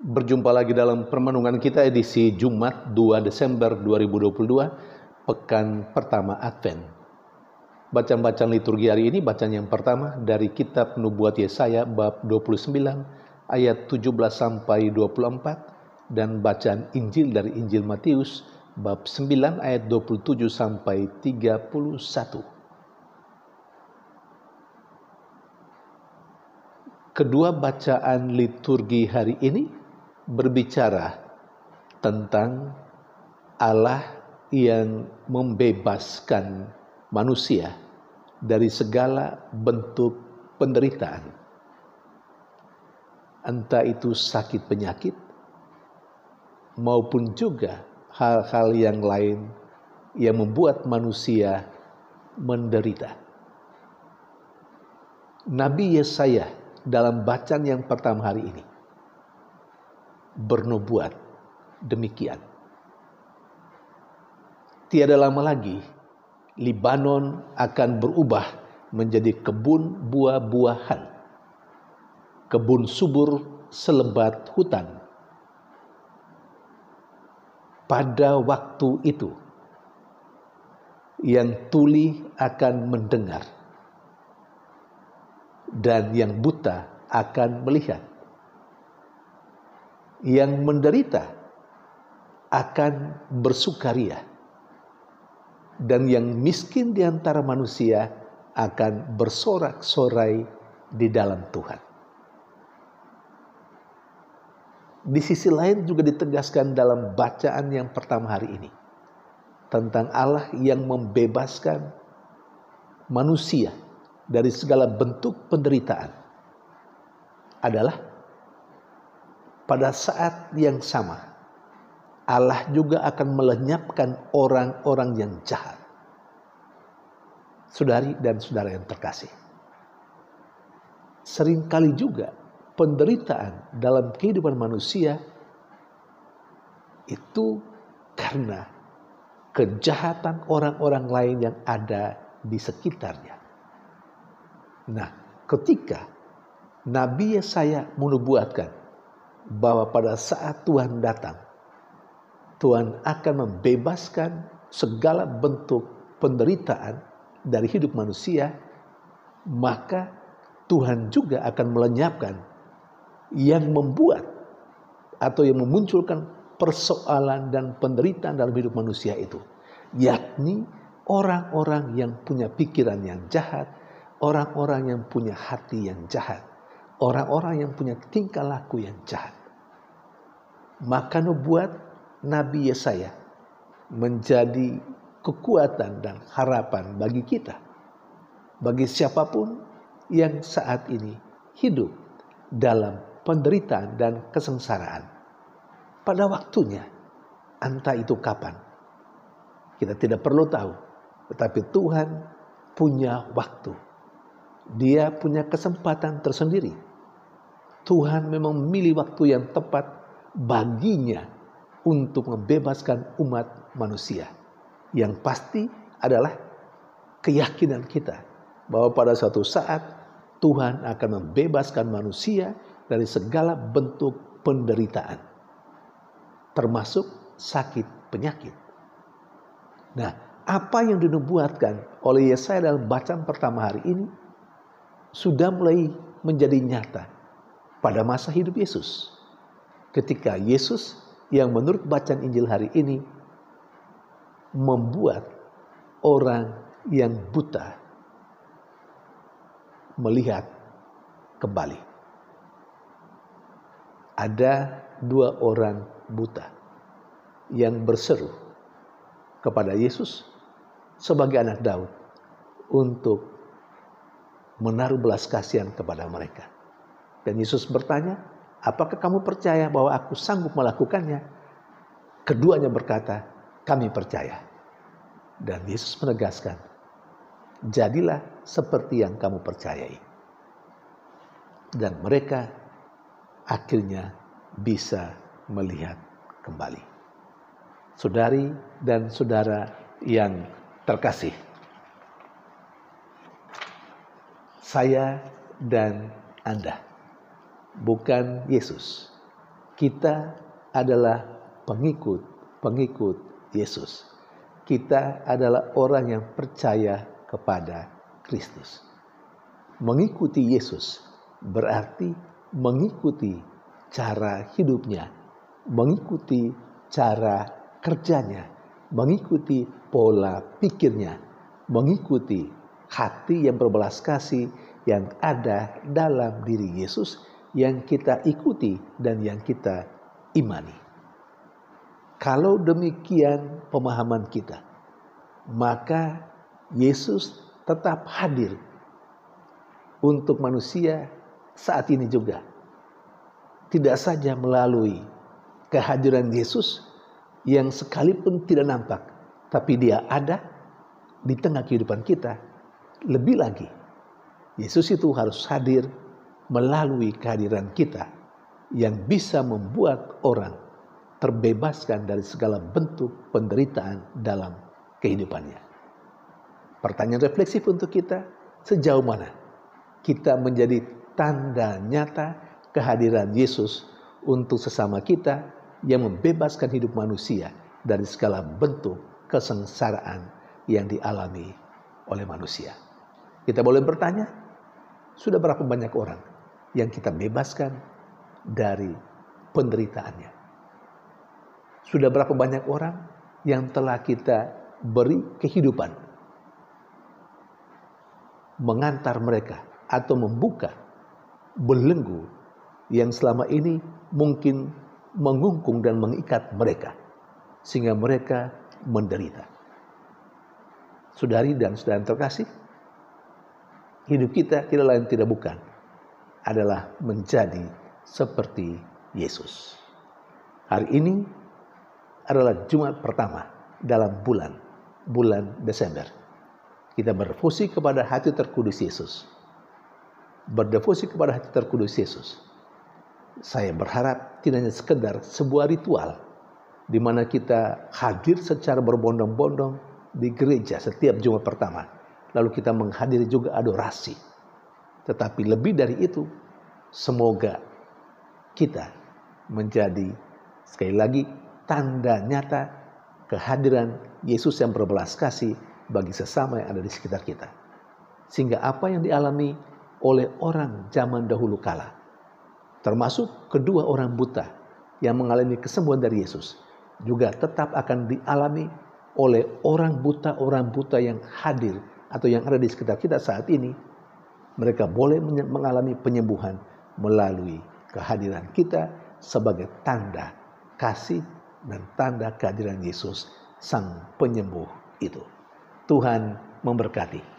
Berjumpa lagi dalam permenungan kita edisi Jumat 2 Desember 2022, pekan pertama Advent. Bacaan-bacaan liturgi hari ini, bacaan yang pertama dari kitab Nubuat Yesaya bab 29 ayat 17 sampai 24 dan bacaan Injil dari Injil Matius bab 9 ayat 27 sampai 31. Kedua bacaan liturgi hari ini berbicara tentang Allah yang membebaskan manusia dari segala bentuk penderitaan. Entah itu sakit penyakit maupun juga hal-hal yang lain yang membuat manusia menderita. Nabi Yesaya dalam bacaan yang pertama hari ini bernubuat demikian. Tiada lama lagi Libanon akan berubah menjadi kebun buah-buahan, kebun subur selebat hutan. Pada waktu itu yang tuli akan mendengar dan yang buta akan melihat. Yang menderita akan bersukaria, dan yang miskin di antara manusia akan bersorak-sorai di dalam Tuhan. Di sisi lain juga ditegaskan dalam bacaan yang pertama hari ini tentang Allah yang membebaskan manusia dari segala bentuk penderitaan adalah pada saat yang sama, Allah juga akan melenyapkan orang-orang yang jahat. Saudari dan saudara yang terkasih, seringkali juga penderitaan dalam kehidupan manusia itu karena kejahatan orang-orang lain yang ada di sekitarnya. Nah, ketika Nabi Yesaya menubuatkan bahwa pada saat Tuhan datang, Tuhan akan membebaskan segala bentuk penderitaan dari hidup manusia, maka Tuhan juga akan melenyapkan yang membuat atau yang memunculkan persoalan dan penderitaan dalam hidup manusia itu, yakni orang-orang yang punya pikiran yang jahat, orang-orang yang punya hati yang jahat, orang-orang yang punya tingkah laku yang jahat. Maka nubuat Nabi Yesaya menjadi kekuatan dan harapan bagi kita, bagi siapapun yang saat ini hidup dalam penderitaan dan kesengsaraan. Pada waktunya, entah itu kapan, kita tidak perlu tahu, tetapi Tuhan punya waktu. Dia punya kesempatan tersendiri. Tuhan memang memilih waktu yang tepat baginya untuk membebaskan umat manusia. Yang pasti adalah keyakinan kita bahwa pada suatu saat Tuhan akan membebaskan manusia dari segala bentuk penderitaan, termasuk sakit penyakit. Nah, apa yang dinubuatkan oleh Yesaya dalam bacaan pertama hari ini sudah mulai menjadi nyata pada masa hidup Yesus. Ketika Yesus yang menurut bacaan Injil hari ini membuat orang yang buta melihat kembali. Ada dua orang buta yang berseru kepada Yesus sebagai anak Daud untuk menaruh belas kasihan kepada mereka. Dan Yesus bertanya, apakah kamu percaya bahwa aku sanggup melakukannya? Keduanya berkata, kami percaya. Dan Yesus menegaskan, jadilah seperti yang kamu percayai. Dan mereka akhirnya bisa melihat kembali. Saudari dan saudara yang terkasih, saya dan Anda, bukan Yesus, Kita adalah pengikut Yesus. Kita adalah orang yang percaya kepada Kristus. Mengikuti Yesus berarti mengikuti cara hidupnya, mengikuti cara kerjanya, mengikuti pola pikirnya, mengikuti hati yang berbelas kasih yang ada dalam diri Yesus yang kita ikuti dan yang kita imani. Kalau demikian pemahaman kita, maka Yesus tetap hadir untuk manusia saat ini juga. Tidak saja melalui kehadiran Yesus yang sekalipun tidak nampak, tapi dia ada di tengah kehidupan kita. Lebih lagi, Yesus itu harus hadir melalui kehadiran kita yang bisa membuat orang terbebaskan dari segala bentuk penderitaan dalam kehidupannya. Pertanyaan refleksif untuk kita, sejauh mana kita menjadi tanda nyata kehadiran Yesus untuk sesama kita yang membebaskan hidup manusia dari segala bentuk kesengsaraan yang dialami oleh manusia. Kita boleh bertanya, sudah berapa banyak orang yang kita bebaskan dari penderitaannya? Sudah berapa banyak orang yang telah kita beri kehidupan, mengantar mereka atau membuka belenggu yang selama ini mungkin mengungkung dan mengikat mereka sehingga mereka menderita. Saudari dan saudara terkasih, hidup kita tidak lain tidak bukan adalah menjadi seperti Yesus. Hari ini adalah Jumat pertama dalam bulan Desember. Kita berdevosi kepada hati terkudus Yesus. Berdevosi kepada hati terkudus Yesus. Saya berharap tidak hanya sekedar sebuah ritual di mana kita hadir secara berbondong-bondong di gereja setiap Jumat pertama. Lalu kita menghadiri juga adorasi. Tetapi lebih dari itu, semoga kita menjadi sekali lagi tanda nyata kehadiran Yesus yang berbelas kasih bagi sesama yang ada di sekitar kita. Sehingga apa yang dialami oleh orang zaman dahulu kala, termasuk kedua orang buta yang mengalami kesembuhan dari Yesus, juga tetap akan dialami oleh orang buta yang hadir atau yang ada di sekitar kita saat ini. Mereka boleh mengalami penyembuhan melalui kehadiran kita sebagai tanda kasih dan tanda kehadiran Yesus, Sang Penyembuh itu. Tuhan memberkati.